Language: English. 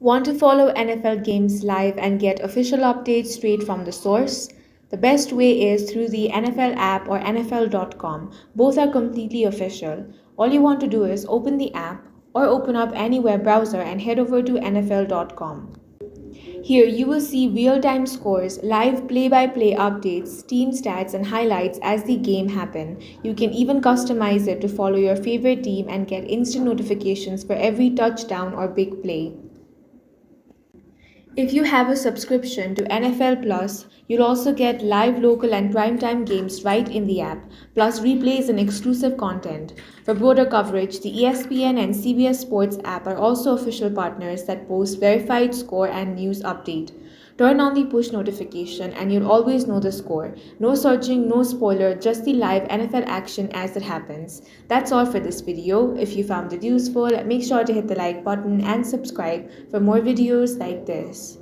Want to follow NFL games live and get official updates straight from the source? The best way is through the NFL app or NFL.com. Both are completely official. All you want to do is open the app or open up any web browser and head over to NFL.com. Here you will see real-time scores, live play-by-play updates, team stats and highlights as the game happen. You can even customize it to follow your favorite team and get instant notifications for every touchdown or big play. If you have a subscription to NFL Plus, you'll also get live local and primetime games right in the app, plus replays and exclusive content. For broader coverage, the ESPN and CBS Sports app are also official partners that post verified score and news update. Turn on the push notification and you'll always know the score. No searching, no spoiler, just the live NFL action as it happens. That's all for this video. If you found it useful, make sure to hit the like button and subscribe for more videos like this.